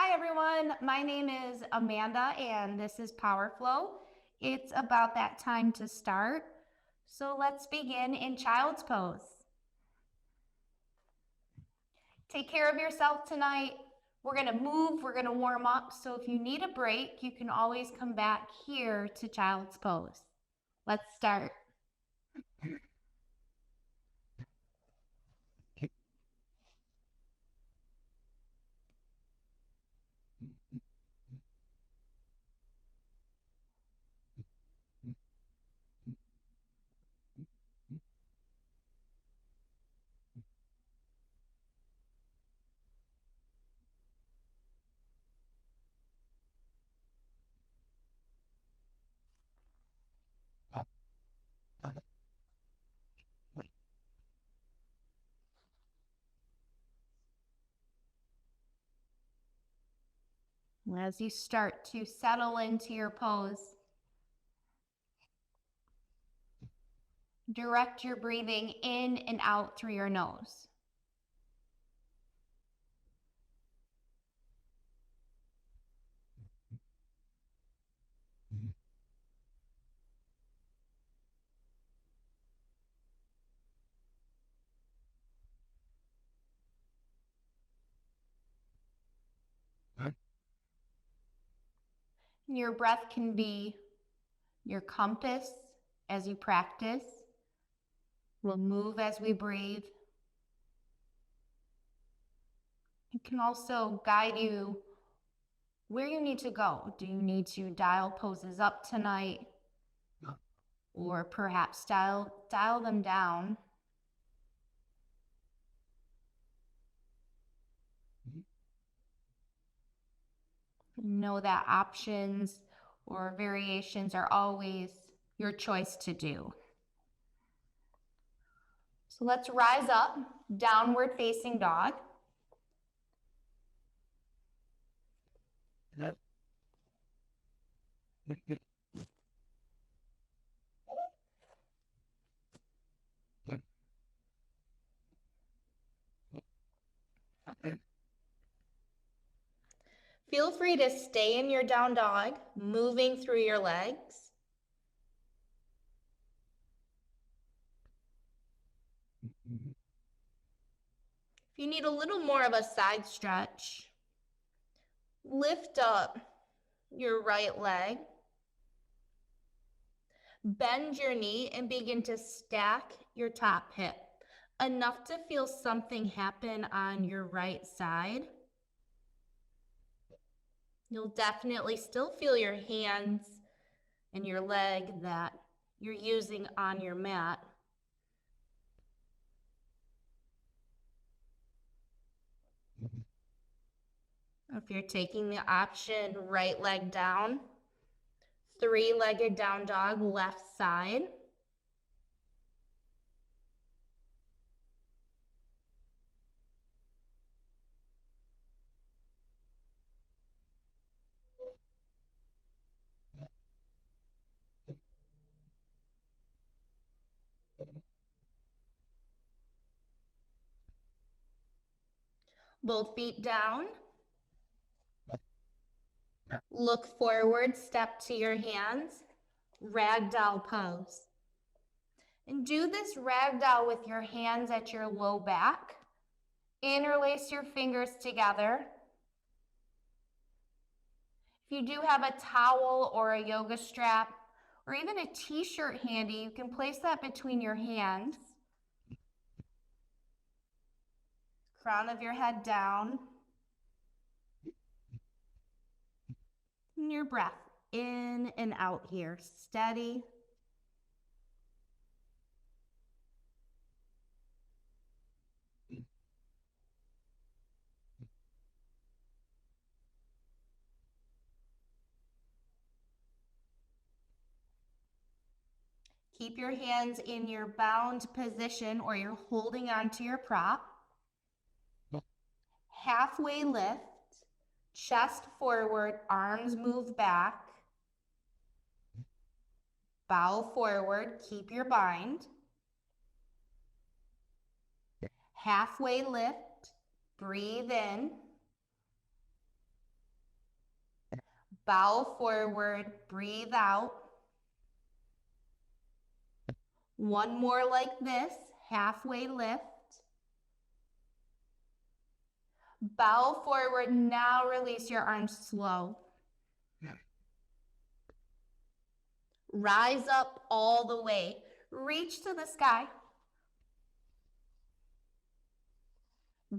Hi everyone, my name is Amanda and this is Power Flow. It's about that time to start. So let's begin in child's pose. Take care of yourself tonight. We're gonna move, we're gonna warm up. So if you need a break, you can always come back here to child's pose. Let's start. As you start to settle into your pose, direct your breathing in and out through your nose. Your breath can be your compass as you practice. We'll move as we breathe. It can also guide you where you need to go. Do you need to dial poses up tonight? Or perhaps dial them down? Know that options or variations are always your choice to do. So let's rise up, downward facing dog. Feel free to stay in your down dog, moving through your legs. If you need a little more of a side stretch, lift up your right leg, bend your knee and begin to stack your top hip, enough to feel something happen on your right side. You'll definitely still feel your hands and your leg that you're using on your mat. If you're taking the option, right leg down, three-legged down dog, left side. Both feet down. Look forward, step to your hands, ragdoll pose. And do this ragdoll with your hands at your low back. Interlace your fingers together. If you do have a towel or a yoga strap or even a t-shirt handy, you can place that between your hands. Crown of your head down. And your breath in and out here, steady. Keep your hands in your bound position or you're holding onto your prop. Halfway lift, chest forward, arms move back. Bow forward, keep your bind. Halfway lift, breathe in. Bow forward, breathe out. One more like this, halfway lift. Bow forward, now release your arms slow. Rise up all the way. Reach to the sky.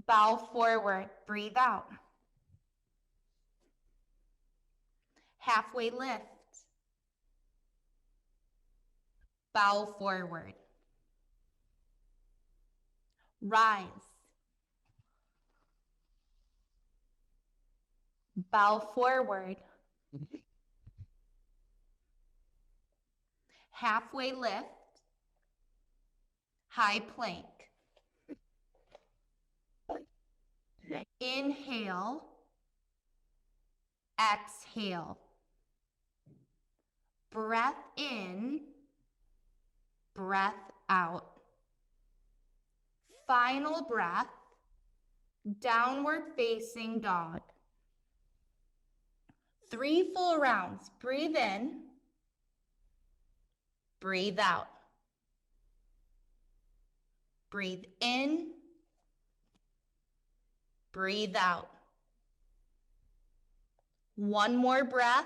Bow forward, breathe out. Halfway lift. Bow forward. Rise. Bow forward. Halfway lift. High plank. Inhale. Exhale. Breath in. Breath out. Final breath. Downward facing dog. 3 full rounds. Breathe in. Breathe out. Breathe in. Breathe out. One more breath.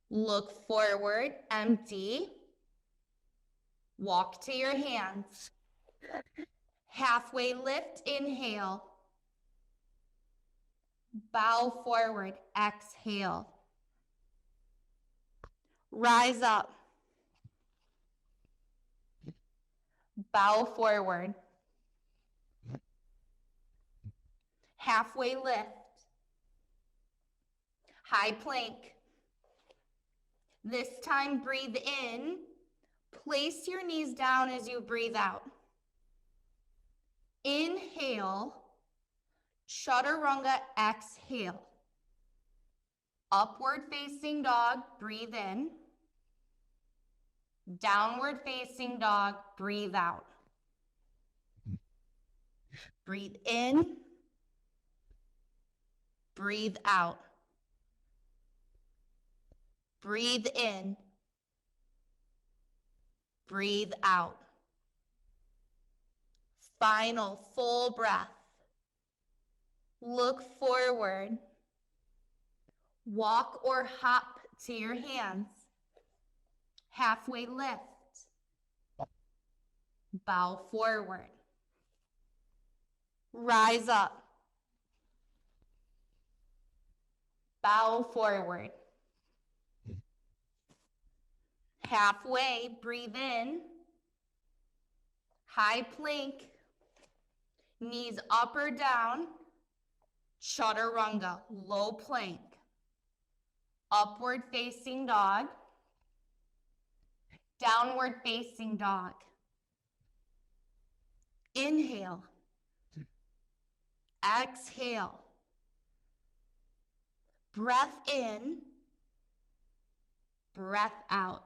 Look forward, empty. Walk to your hands. Halfway lift, inhale. Bow forward, exhale. Rise up. Bow forward. Halfway lift. High plank. This time breathe in. Place your knees down as you breathe out. Inhale. Chaturanga, exhale. Upward facing dog, breathe in. Downward facing dog, breathe out. Breathe in. Breathe out. Breathe in. Breathe out. Final full breath. Look forward. Walk or hop to your hands. Halfway lift. Bow forward. Rise up. Bow forward. Halfway, breathe in. High plank. Knees up or down. Chaturanga, low plank. Upward facing dog. Downward facing dog. Inhale. Exhale. Breath in. Breath out.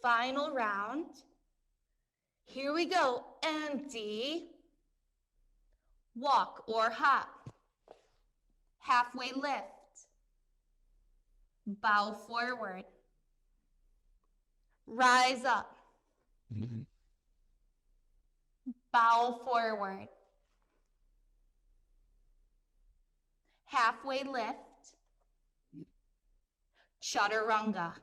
Final round. Here we go. Empty. Walk or hop. Halfway lift. Bow forward. Rise up. Bow forward. Halfway lift. Chaturanga.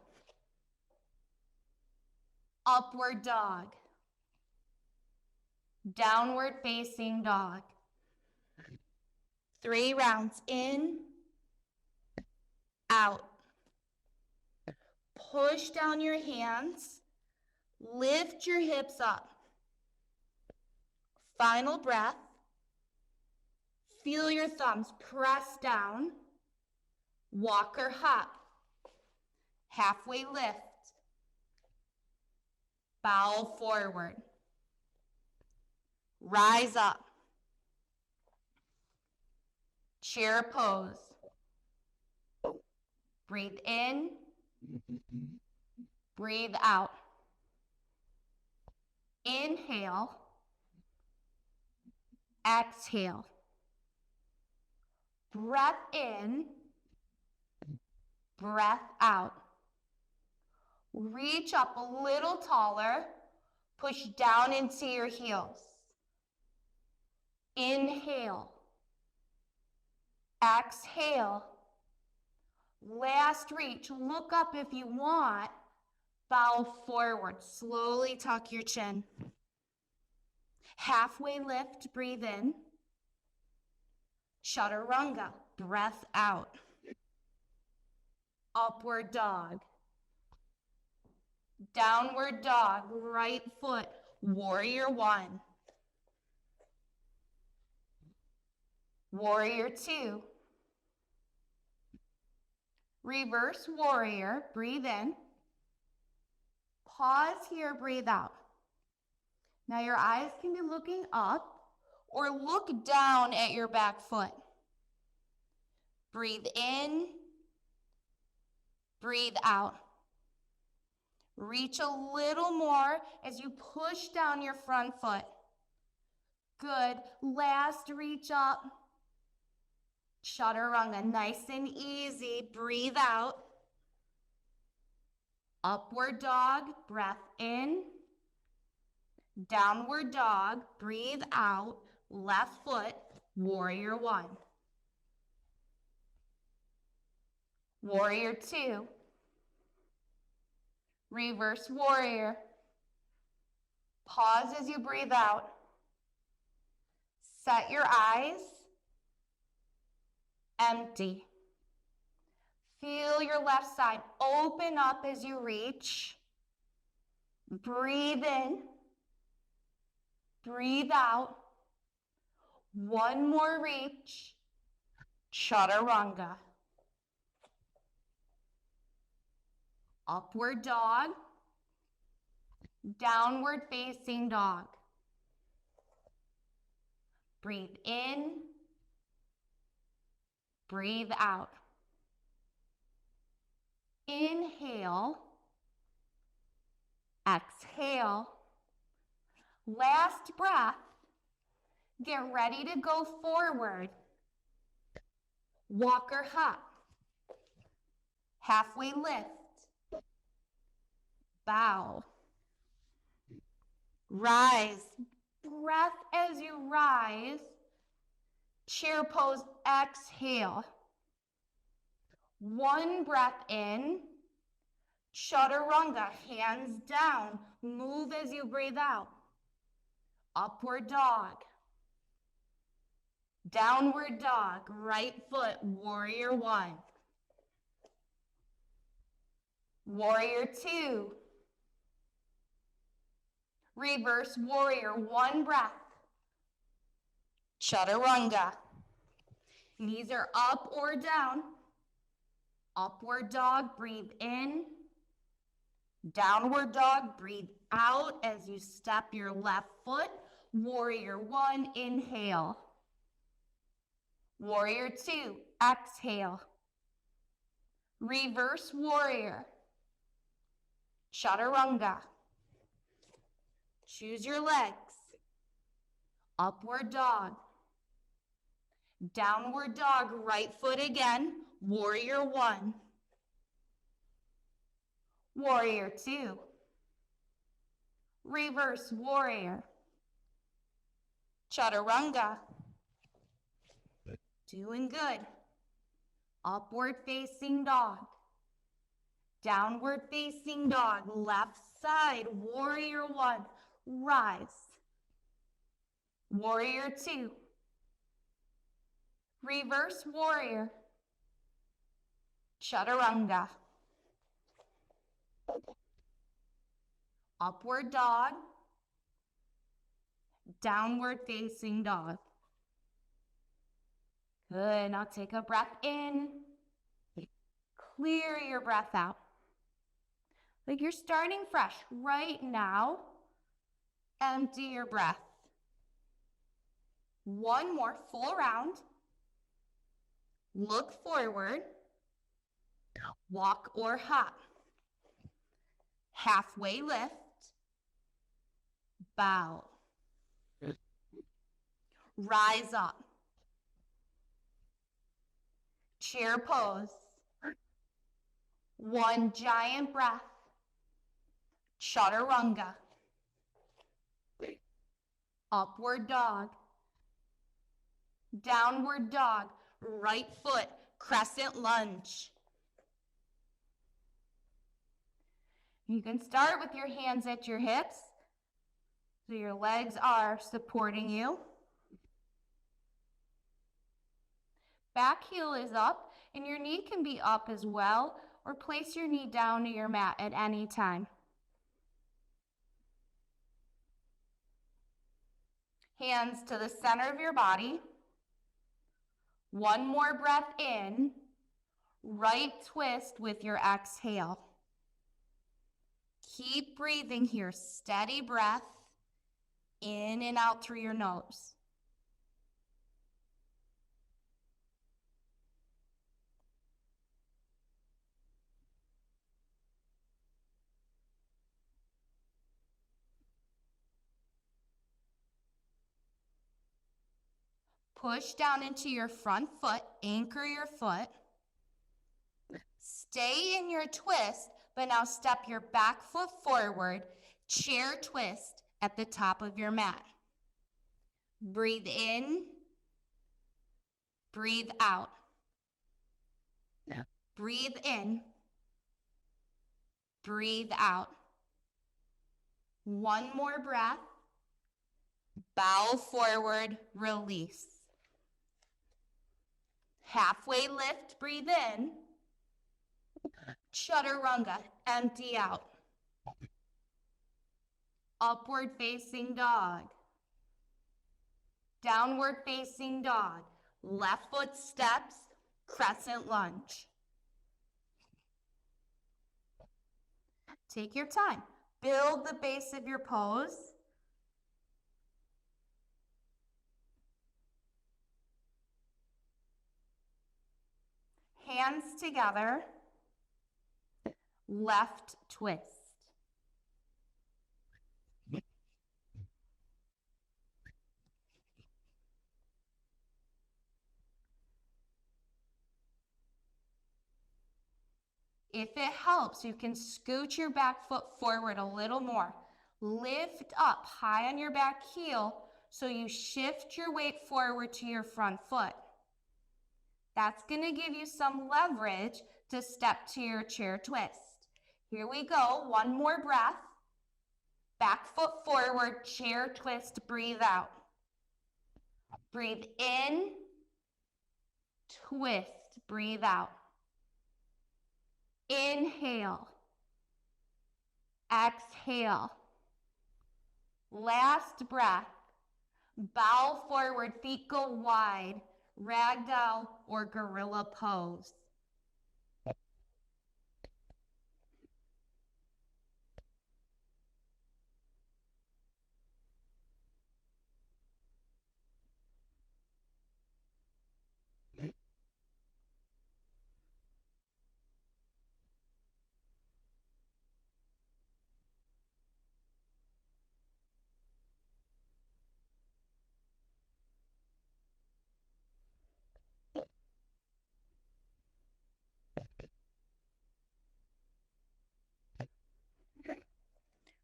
Upward dog. Downward facing dog. 3 rounds in, out. Push down your hands. Lift your hips up. Final breath. Feel your thumbs press down. Walk or hop. Halfway lift. Bow forward. Rise up. Chair pose. Breathe in. Breathe out. Inhale. Exhale. Breath in, breath out. Reach up a little taller, push down into your heels. Inhale, exhale. Last reach, look up if you want. Bow forward, slowly tuck your chin. Halfway lift, breathe in. Chaturanga, breath out. Upward dog. Downward dog, right foot, warrior one. Warrior two. Reverse warrior, breathe in. Pause here, breathe out. Now your eyes can be looking up or look down at your back foot. Breathe in, breathe out. Reach a little more as you push down your front foot. Good. Last reach up. Chaturanga, nice and easy. Breathe out. Upward dog, breath in. Downward dog, breathe out. Left foot, warrior one. Warrior two. Reverse warrior. Pause as you breathe out. Set your eyes. Empty. Feel your left side open up as you reach. Breathe in. Breathe out. One more reach. Chaturanga. Upward dog. Downward facing dog. Breathe in. Breathe out. Inhale. Exhale. Last breath. Get ready to go forward. Walker hop. Halfway lift. Bow. Rise. Breath as you rise. Chair pose, exhale. One breath in. Chaturanga, hands down. Move as you breathe out. Upward dog. Downward dog, right foot, warrior one. Warrior two. Reverse warrior, one breath. Chaturanga. Knees are up or down. Upward dog, breathe in. Downward dog, breathe out as you step your left foot. Warrior one, inhale. Warrior two, exhale. Reverse warrior. Chaturanga. Choose your legs. Upward dog. Downward dog, right foot again. Warrior one. Warrior two. Reverse warrior. Chaturanga. Doing good. Upward facing dog. Downward facing dog. Left side. Warrior one. Rise. Warrior two. Reverse warrior. Chaturanga. Upward dog. Downward facing dog. Good. Now take a breath in. Clear your breath out. Like you're starting fresh right now. Empty your breath. One more full round. Look forward. Walk or hop. Halfway lift. Bow. Rise up. chair pose. One giant breath. Chaturanga. Upward dog. Downward dog. Right foot, crescent lunge. You can start with your hands at your hips, so your legs are supporting you. Back heel is up, and your knee can be up as well, or place your knee down to your mat at any time. Hands to the center of your body. One more breath in. Right twist with your exhale. Keep breathing here. Steady breath in and out through your nose. Push down into your front foot. Anchor your foot. Stay in your twist, but now step your back foot forward. Chair twist at the top of your mat. Breathe in. Breathe out. Yeah. Breathe in. Breathe out. One more breath. Bow forward, release. Halfway lift, breathe in. Chaturanga, empty out. Upward facing dog. Downward facing dog. Left foot steps, crescent lunge. Take your time. Build the base of your pose. Hands together. Left twist. If it helps, you can scoot your back foot forward a little more. Lift up high on your back heel so you shift your weight forward to your front foot. That's going to give you some leverage to step to your chair twist. Here we go. One more breath. Back foot forward, chair twist, breathe out. Breathe in, twist, breathe out. Inhale, exhale. Last breath. Bow forward, feet go wide, ragdoll or gorilla pose.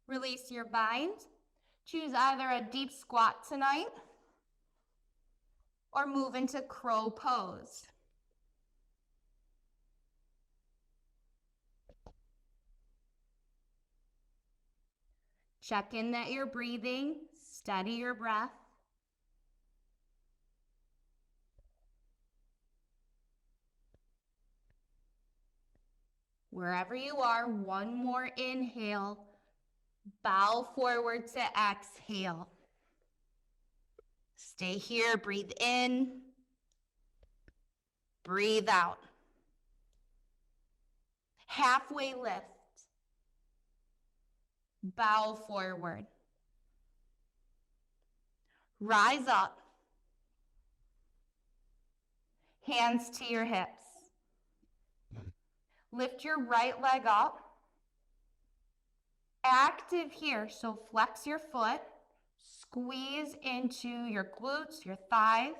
Release your bind. Choose either a deep squat tonight or move into crow pose. Check in that you're breathing, steady your breath. Wherever you are, one more inhale. Bow forward to exhale. Stay here, breathe in, breathe out. Halfway lift. Bow forward. Rise up. Hands to your hips. Lift your right leg up. Active here, so flex your foot. Squeeze into your glutes, your thighs.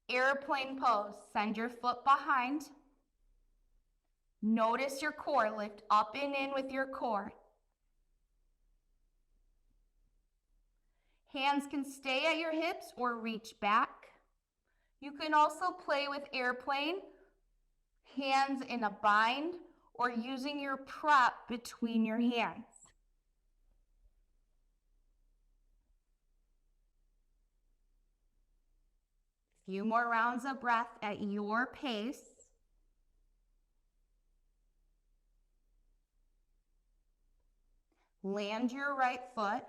Airplane pose. Send your foot behind. Notice your core. Lift up and in with your core. Hands can stay at your hips or reach back. You can also play with airplane, hands in a bind, or using your prop between your hands. Few more rounds of breath at your pace. Land your right foot,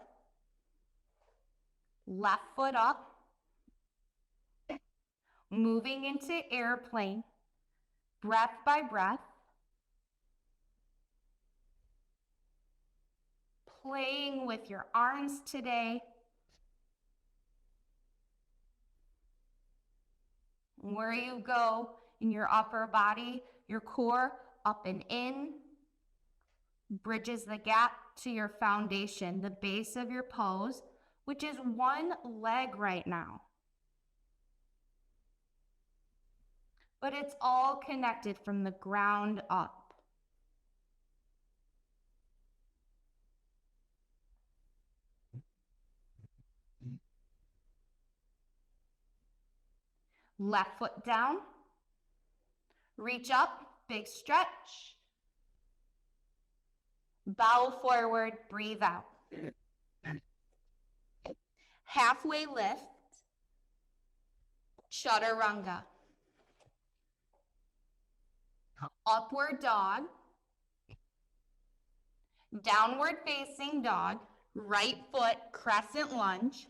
left foot up, moving into airplane, breath by breath. Playing with your arms today. Where you go in your upper body, your core up and in, bridges the gap to your foundation, the base of your pose, which is one leg right now. But it's all connected from the ground up. Left foot down, reach up, big stretch. Bow forward, breathe out. Halfway lift, chaturanga. Upward dog, downward facing dog, right foot, crescent lunge.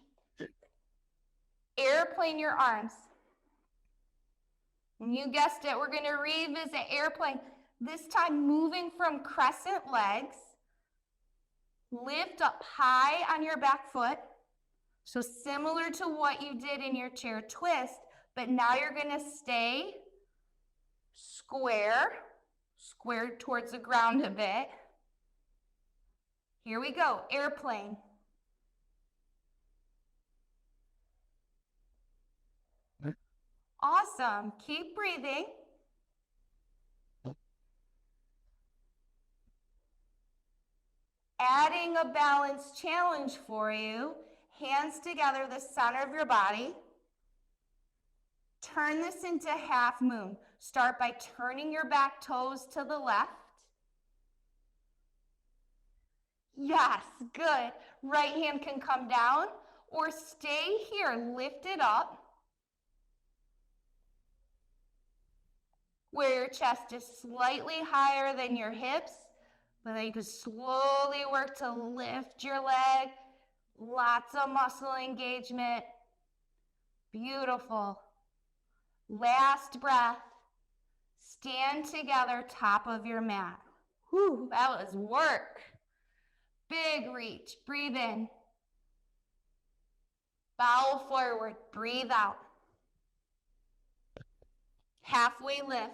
Airplane your arms. You guessed it, we're going to revisit airplane. This time moving from crescent legs. Lift up high on your back foot. So similar to what you did in your chair twist, but now you're going to stay square towards the ground a bit. Here we go, airplane. Awesome, keep breathing. Adding a balance challenge for you. Hands together, the center of your body. Turn this into half moon. Start by turning your back toes to the left. Yes, good. Right hand can come down or stay here, lift it up. Where your chest is slightly higher than your hips, but then you can slowly work to lift your leg. Lots of muscle engagement. Beautiful. Last breath. Stand together, top of your mat. Whew, that was work. Big reach, breathe in. Bow forward, breathe out. Halfway lift.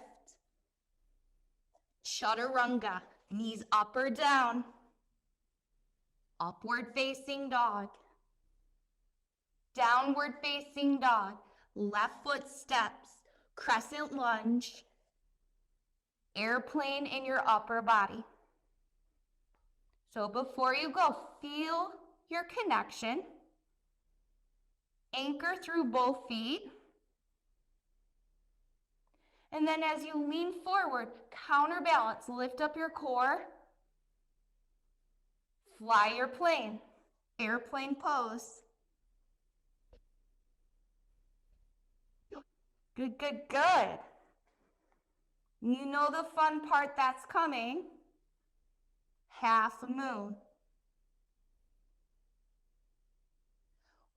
Chaturanga, knees up or down. Upward facing dog. Downward facing dog. Left foot steps. Crescent lunge. Airplane in your upper body. So before you go, feel your connection. Anchor through both feet. And then as you lean forward, counterbalance, lift up your core. Fly your plane, airplane pose. Good, good, good. You know the fun part that's coming. Half moon.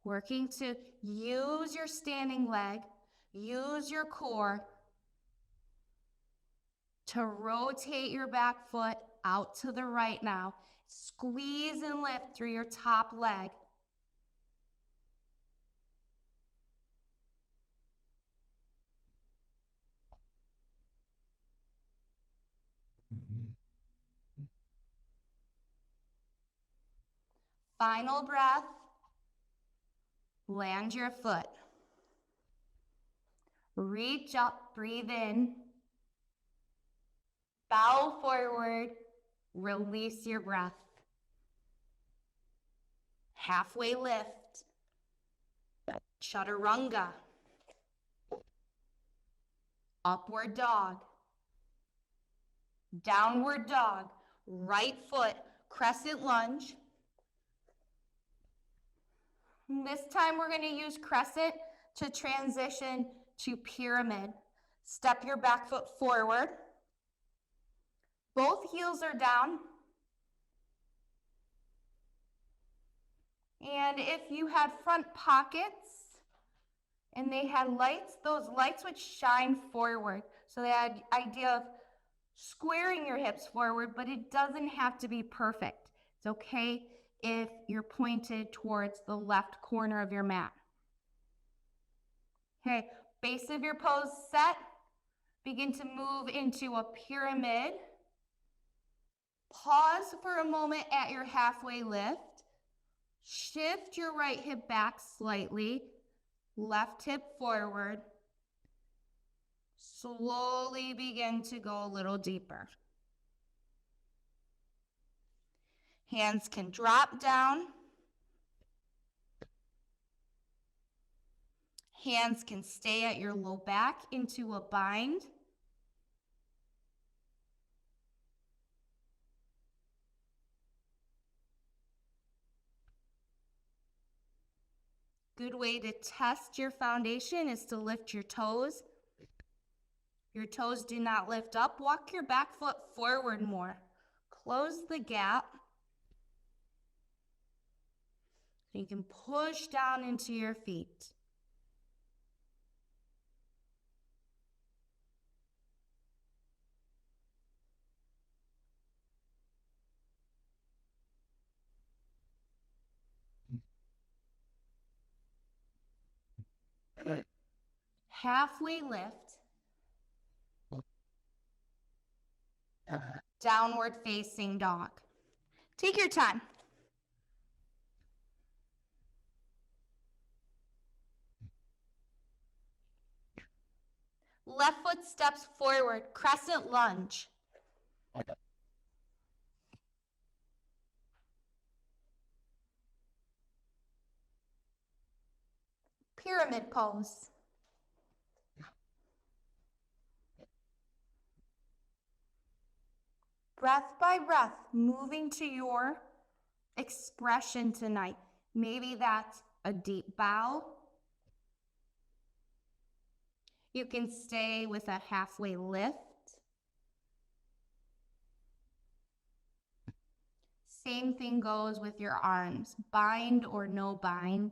Working to use your standing leg, use your core to rotate your back foot out to the right now. Squeeze and lift through your top leg. Final breath. Land your foot. Reach up, breathe in. Bow forward, release your breath. Halfway lift. Chaturanga. Upward dog. Downward dog. Right foot, crescent lunge. And this time we're going to use crescent to transition to pyramid. Step your back foot forward. Both heels are down. And if you had front pockets and they had lights, those lights would shine forward. So they had the idea of squaring your hips forward, but it doesn't have to be perfect. It's okay if you're pointed towards the left corner of your mat. Okay, base of your pose set. Begin to move into a pyramid. Pause for a moment at your halfway lift. Shift your right hip back slightly. Left hip forward. Slowly begin to go a little deeper. Hands can drop down. Hands can stay at your low back into a bind. Good way to test your foundation is to lift your toes. Your toes do not lift up. Walk your back foot forward more. Close the gap. You can push down into your feet. Halfway lift. Downward facing dog. Take your time. Left foot steps forward, crescent lunge. Pyramid pose. Breath by breath, moving to your expression tonight. Maybe that's a deep bow. You can stay with a halfway lift. Same thing goes with your arms, bind or no bind.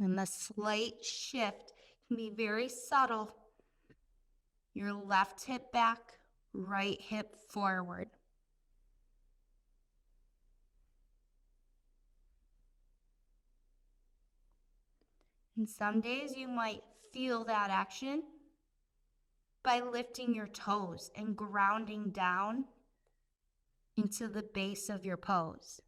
And the slight shift can be very subtle. Your left hip back, right hip forward. And some days you might feel that action by lifting your toes and grounding down into the base of your pose.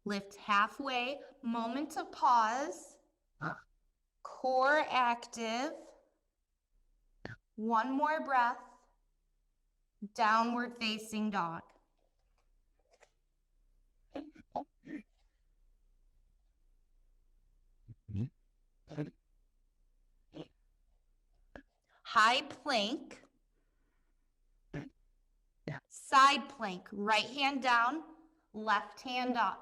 Lift halfway, moment of pause, core active, one more breath, downward facing dog. High plank, side plank, right hand down, left hand up.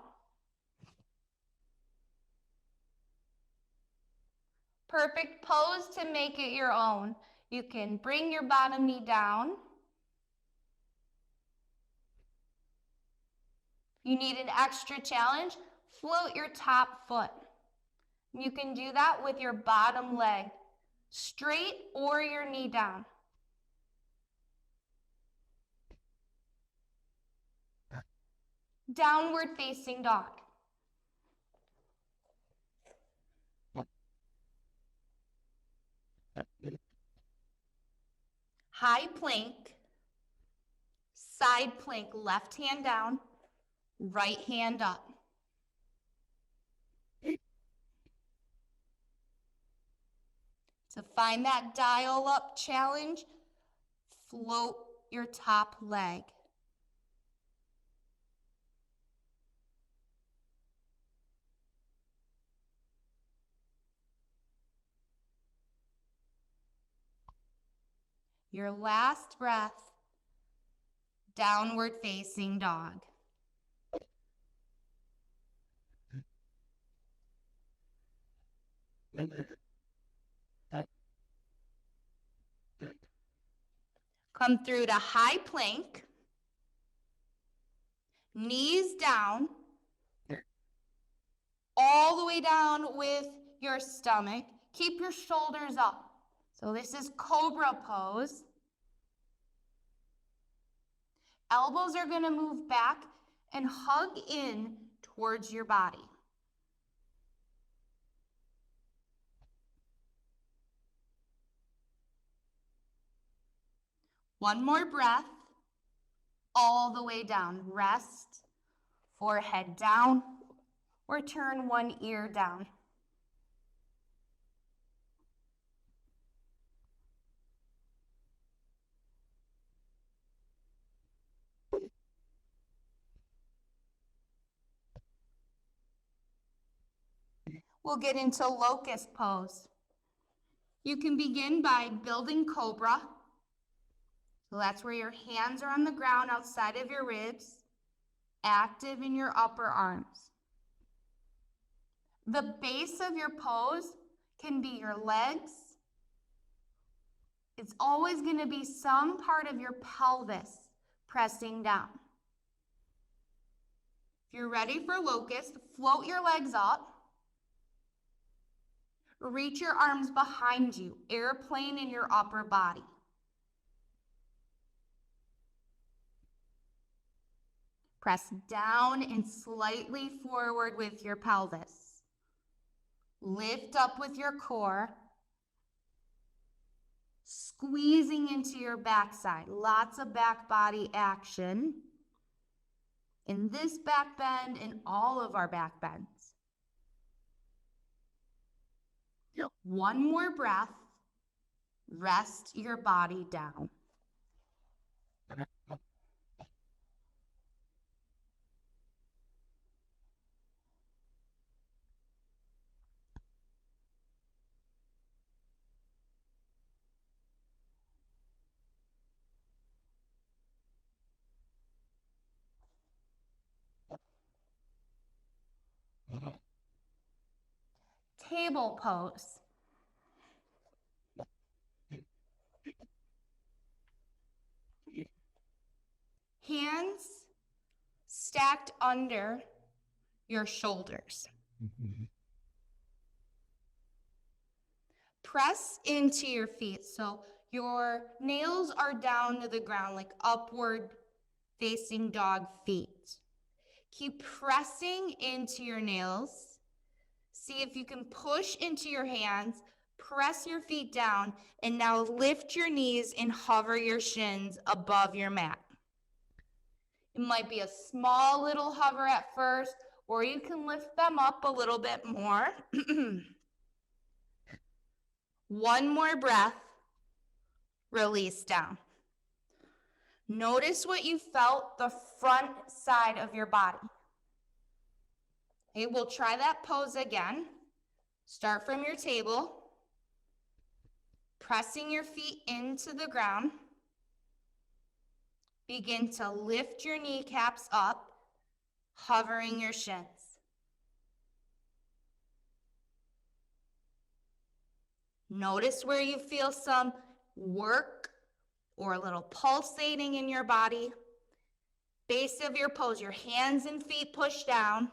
Perfect pose to make it your own. You can bring your bottom knee down. You need an extra challenge? Float your top foot. You can do that with your bottom leg, straight or your knee down. Downward facing dog. High plank, side plank, left hand down, right hand up. To find that dial up challenge, float your top leg. Your last breath, downward facing dog. Come through to high plank, knees down, all the way down with your stomach. Keep your shoulders up. So this is cobra pose. Elbows are going to move back and hug in towards your body. One more breath, all the way down. Rest, forehead down, or turn one ear down. We'll get into locust pose. You can begin by building cobra. So that's where your hands are on the ground outside of your ribs, active in your upper arms. The base of your pose can be your legs. It's always going to be some part of your pelvis pressing down. If you're ready for locust, float your legs up. Reach your arms behind you, airplane in your upper body. Press down and slightly forward with your pelvis. Lift up with your core. Squeezing into your backside. Lots of back body action in this back bend and all of our back bends. One more breath. Rest your body down. Table pose. Hands stacked under your shoulders. Press into your feet so your nails are down to the ground like upward facing dog feet. Keep pressing into your nails. See if you can push into your hands, press your feet down, and now lift your knees and hover your shins above your mat. It might be a small little hover at first, or you can lift them up a little bit more. One more breath, release down. Notice what you felt the front side of your body. Okay, we'll try that pose again. Start from your table, pressing your feet into the ground. Begin to lift your kneecaps up, hovering your shins. Notice where you feel some work or a little pulsating in your body. base of your pose, your hands and feet push down.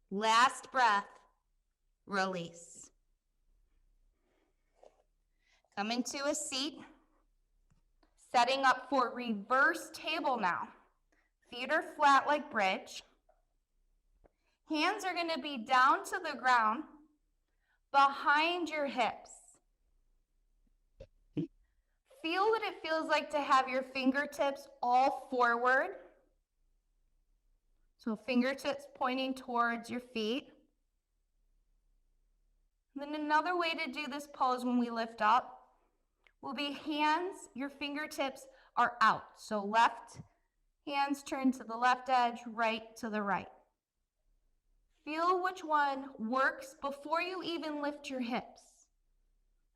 Last breath, release. Come into a seat, setting up for reverse table now. Feet are flat like bridge. Hands are going to be down to the ground, behind your hips. Feel what it feels like to have your fingertips all forward. So fingertips pointing towards your feet. And then another way to do this pose when we lift up will be hands, your fingertips are out. So left hands turn to the left edge, right to the right. Feel which one works before you even lift your hips.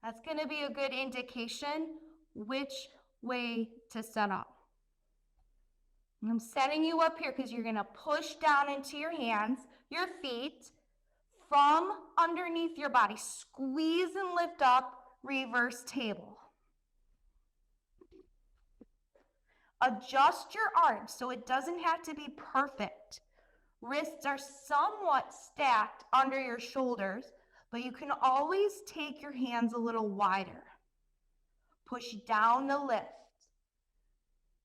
That's going to be a good indication which way to set up. And I'm setting you up here because you're going to push down into your hands, your feet, from underneath your body. Squeeze and lift up, reverse table. Adjust your arms so it doesn't have to be perfect. Wrists are somewhat stacked under your shoulders, but you can always take your hands a little wider. Push down the lift.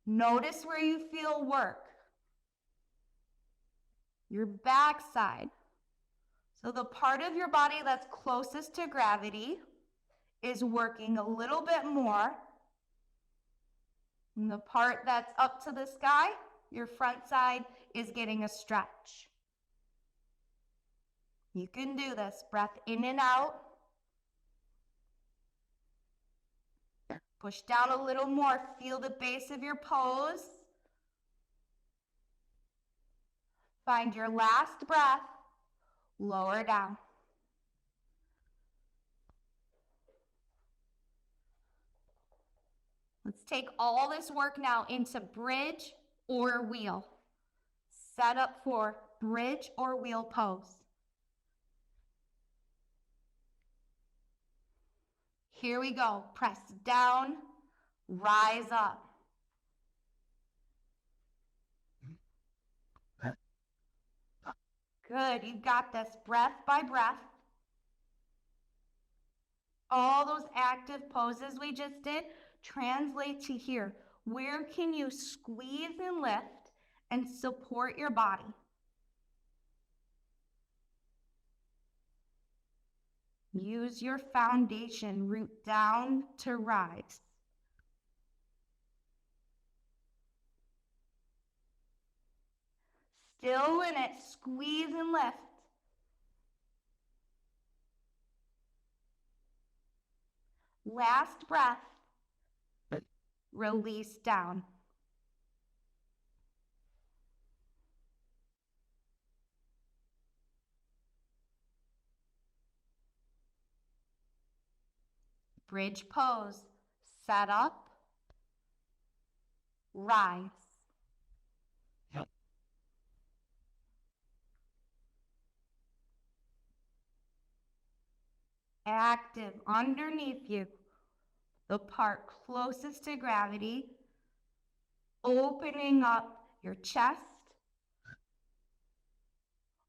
Notice where you feel work. Your backside. So the part of your body that's closest to gravity is working a little bit more. And the part that's up to the sky, your front side, is getting a stretch. You can do this. Breath in and out. Push down a little more. Feel the base of your pose. Find your last breath. Lower down. Let's take all this work now into bridge or wheel. Set up for bridge or wheel pose. Here we go. Press down, rise up. Good, you got this. Breath by breath. All those active poses we just did translate to here. Where can you squeeze and lift and support your body? Use your foundation, root down to rise. Still in it, squeeze and lift. Last breath, release down. Bridge pose, set up, rise. Active underneath you, the part closest to gravity, opening up your chest,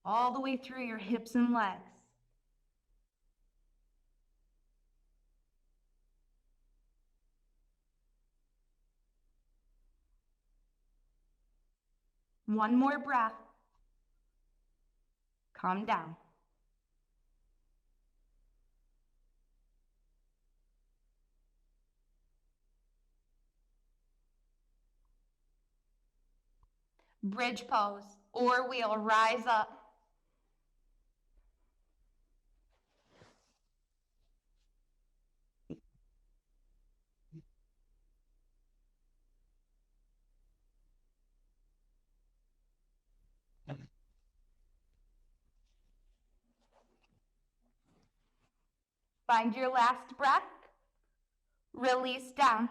all the way through your hips and legs. One more breath. Calm down. Bridge pose or wheel, rise up. Find your last breath. Release down.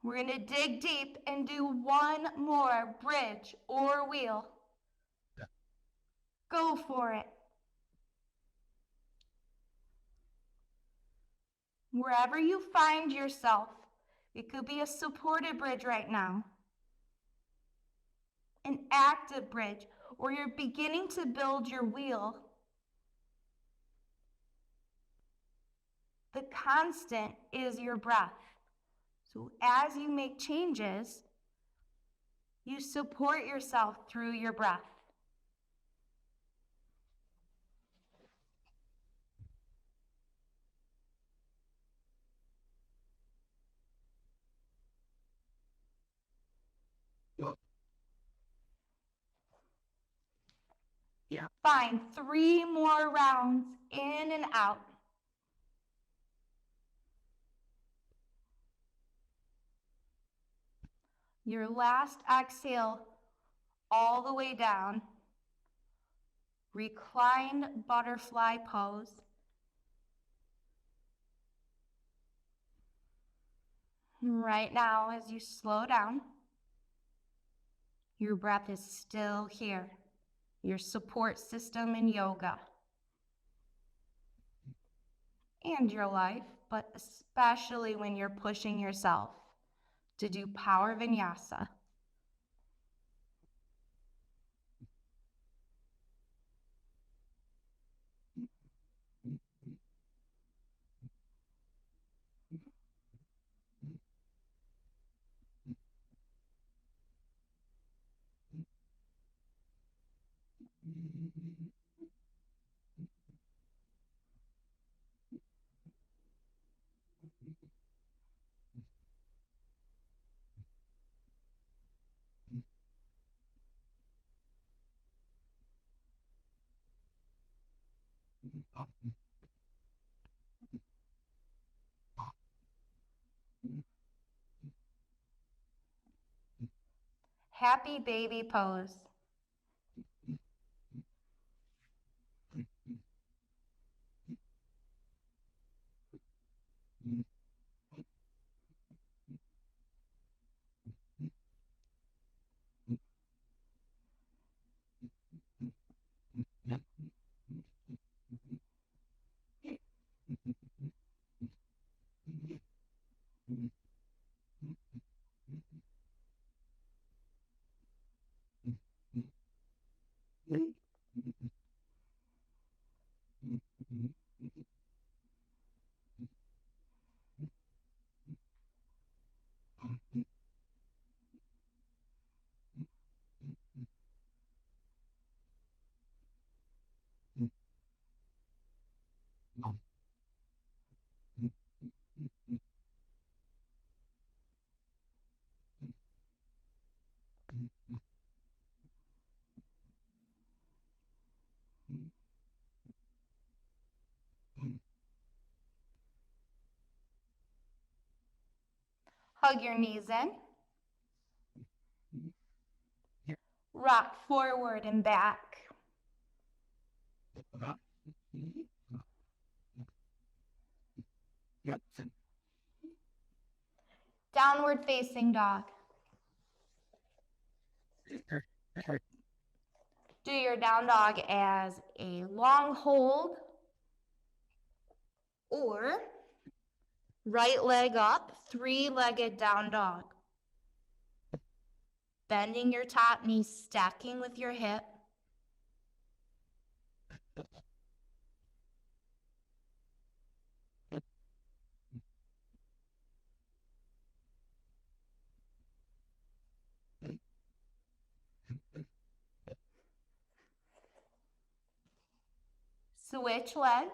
We're going to dig deep and do one more bridge or wheel. Go for it. Wherever you find yourself, it could be a supported bridge right now, an active bridge, or you're beginning to build your wheel. The constant is your breath. So as you make changes, you support yourself through your breath. Yeah. Fine, 3 more rounds in and out. Your last exhale all the way down. Reclined butterfly pose. Right now, as you slow down, your breath is still here, your support system in yoga and your life, but especially when you're pushing yourself to do power vinyasa. Happy baby pose. Hug your knees in. Rock forward and back. Downward facing dog. Do your down dog as a long hold or right leg up, 3-legged down dog. Bending your top knee, stacking with your hip. Switch legs,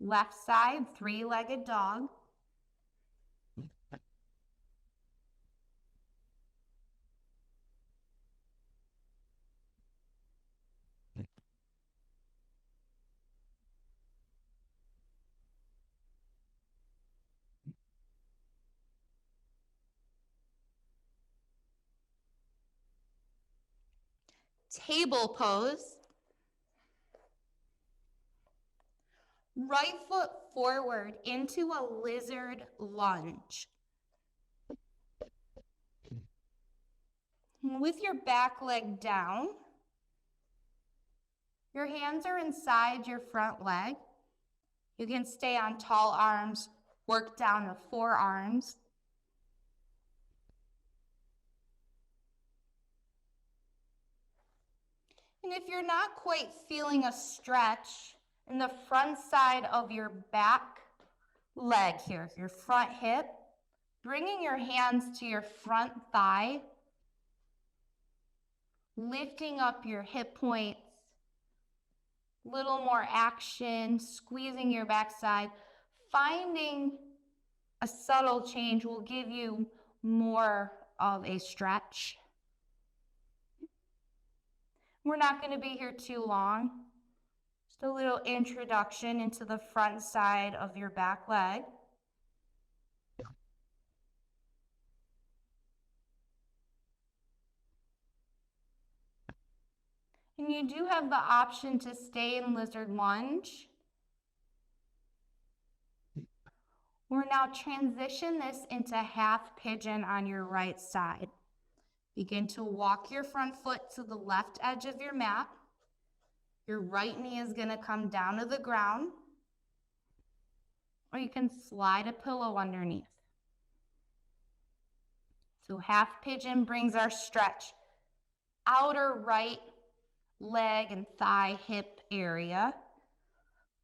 left side, 3-legged dog. Table pose. Right foot forward into a lizard lunge. With your back leg down, your hands are inside your front leg. You can stay on tall arms Work down the forearms. And if you're not quite feeling a stretch in the front side of your back leg here, your front hip, bringing your hands to your front thigh, lifting up your hip points, little more action, squeezing your backside, finding a subtle change will give you more of a stretch. We're not going to be here too long. Just a little introduction into the front side of your back leg. And you do have the option to stay in lizard lunge. We're now transition this into half pigeon on your right side. Begin to walk your front foot to the left edge of your mat. Your right knee is going to come down to the ground, or you can slide a pillow underneath. So half pigeon brings our stretch. Outer right leg and thigh hip area,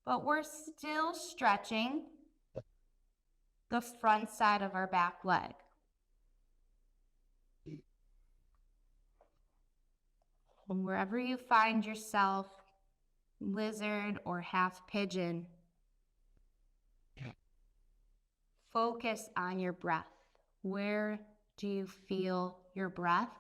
but we're still stretching the front side of our back leg. And wherever you find yourself, lizard or half pigeon, focus on your breath. Where do you feel your breath?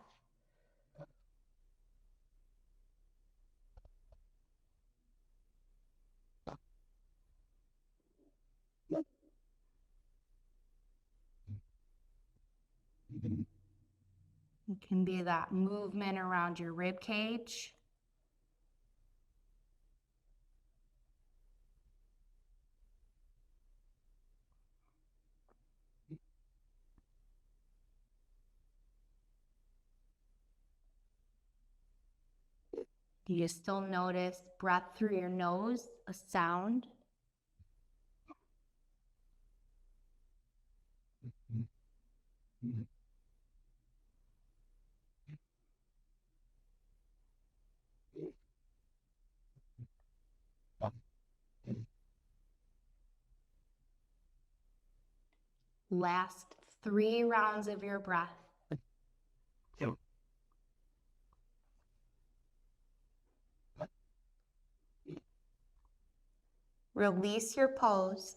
It can be that movement around your rib cage. You still notice breath through your nose, a sound. Last 3 rounds of your breath. Release your pose.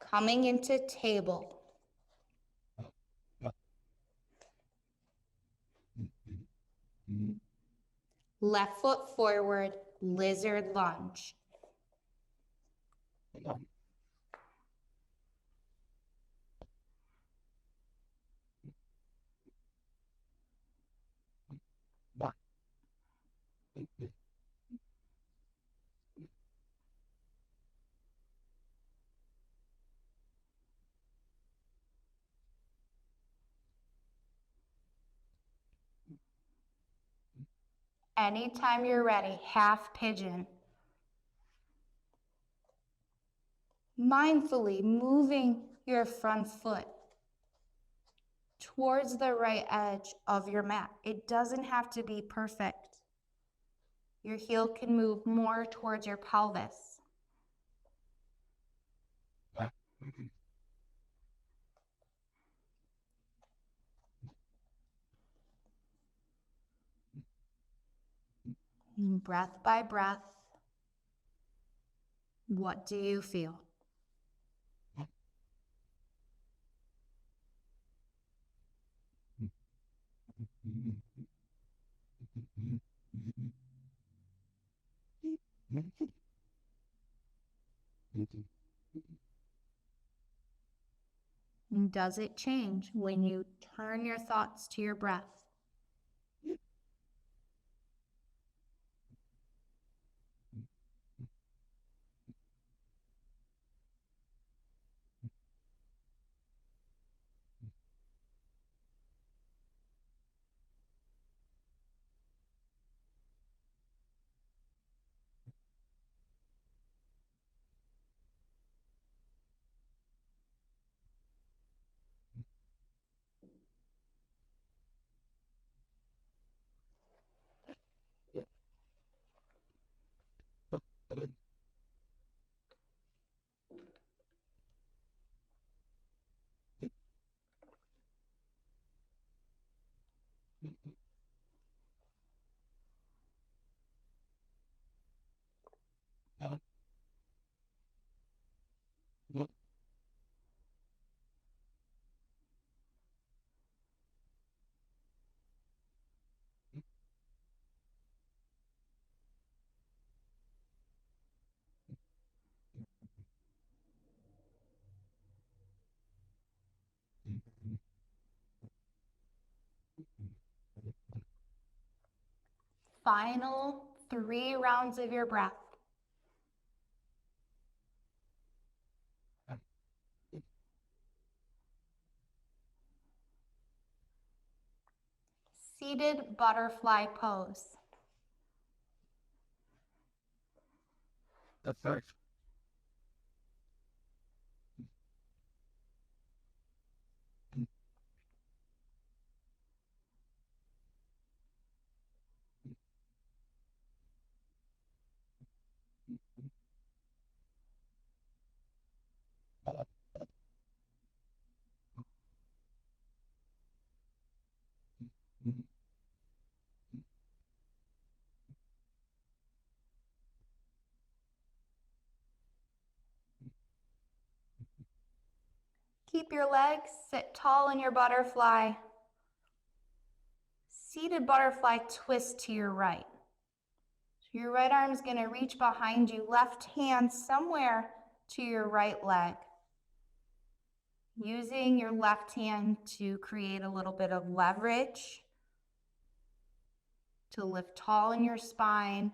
Coming into table. Left foot forward, lizard lunge. Anytime you're ready, half pigeon. Mindfully moving your front foot towards the right edge of your mat. It doesn't have to be perfect. Your heel can move more towards your pelvis. And breath by breath, what do you feel? And does it change when you turn your thoughts to your breath? Final 3 rounds of your breath. Seated butterfly pose. That's right. Keep your legs, sit tall in your butterfly. Seated butterfly twist to your right. So your right arm is going to reach behind you, left hand somewhere to your right leg. Using your left hand to create a little bit of leverage, to lift tall in your spine.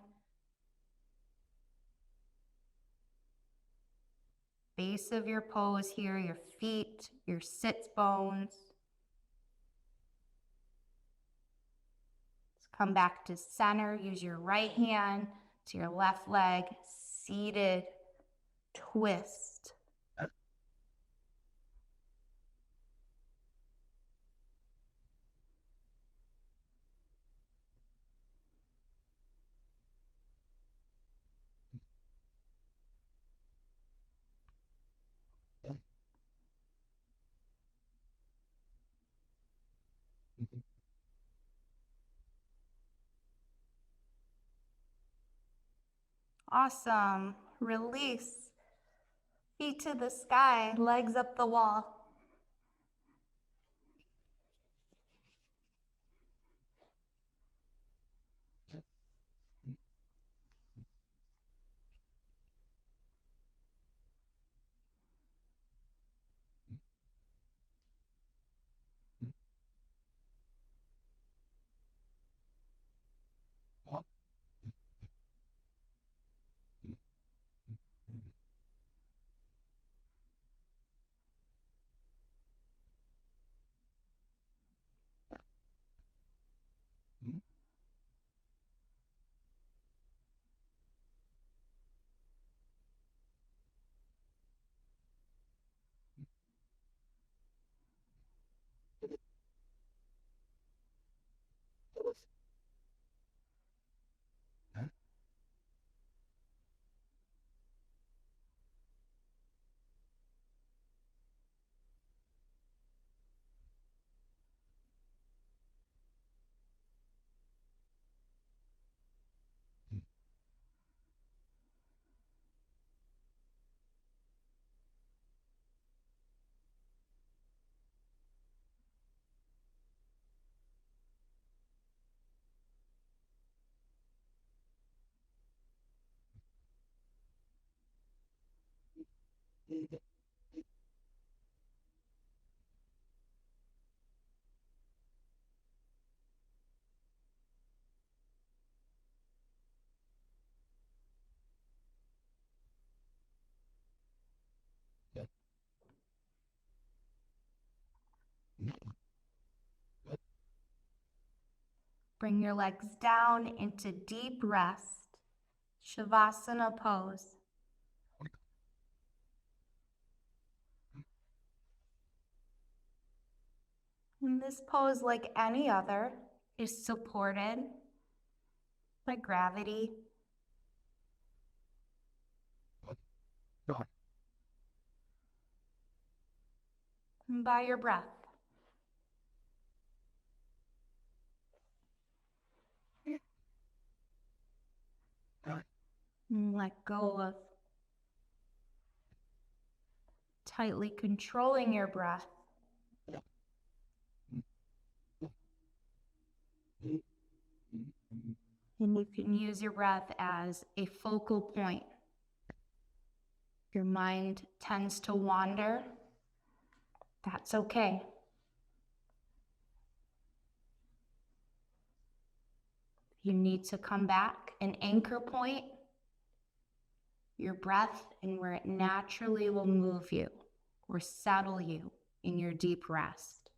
Base of your pose here, your feet, your sits bones. Let's come back to center. Use your right hand to your left leg. Seated twist. Awesome. Release. Feet to the sky, legs up the wall. Bring your legs down into deep rest. Shavasana pose. And this pose, like any other, is supported by gravity and by your breath. And let go of tightly controlling your breath. And you can use your breath as a focal point. Your mind tends to wander. That's okay. You need to come back and anchor point your breath and where it naturally will move you or settle you in your deep rest.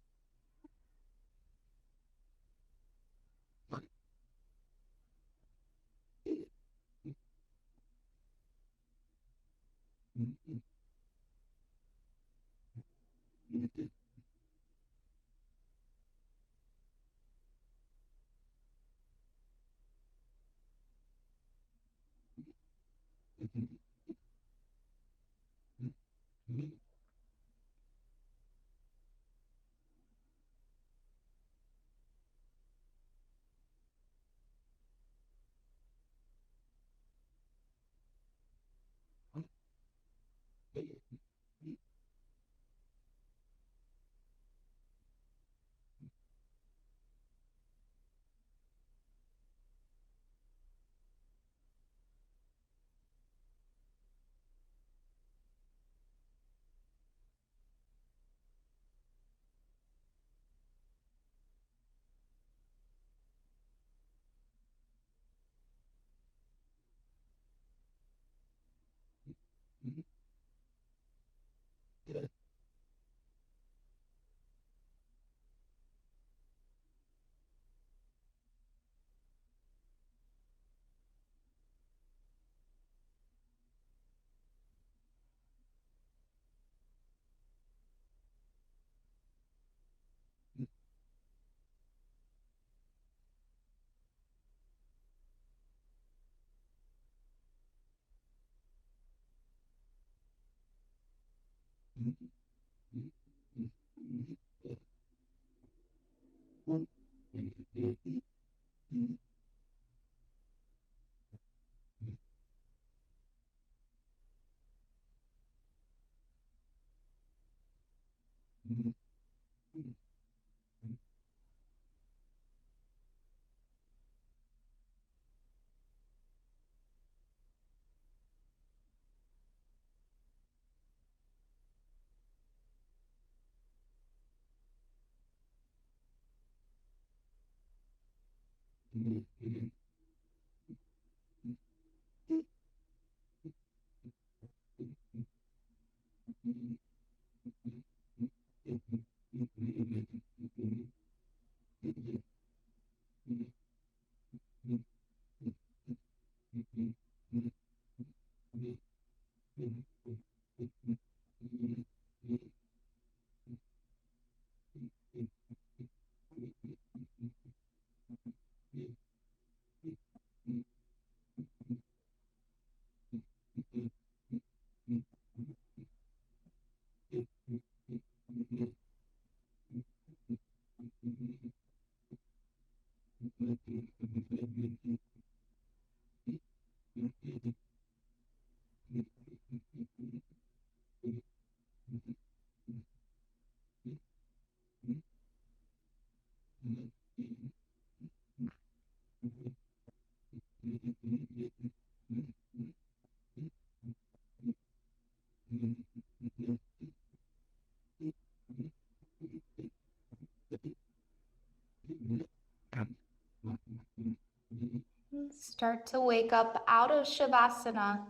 Start to wake up out of Shavasana.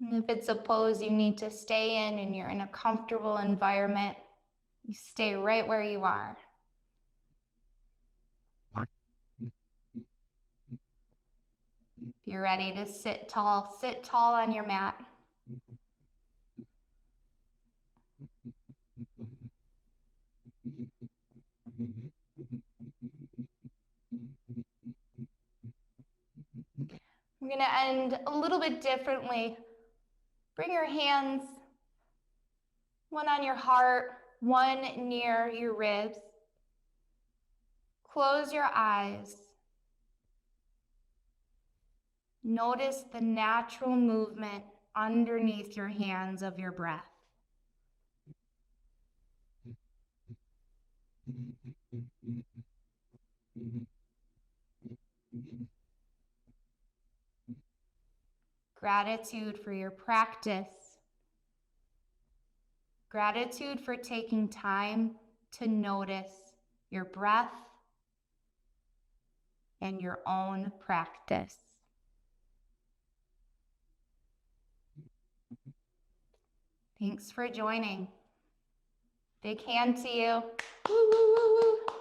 And if it's a pose you need to stay in and you're in a comfortable environment, you stay right where you are. If you're ready to sit tall on your mat. We're going to end a little bit differently. Bring your hands, one on your heart, one near your ribs. Close your eyes. Notice the natural movement underneath your hands of your breath. Gratitude for your practice. Gratitude for taking time to notice your breath and your own practice. Thanks for joining. Big hand to you. Woo, woo, woo, woo.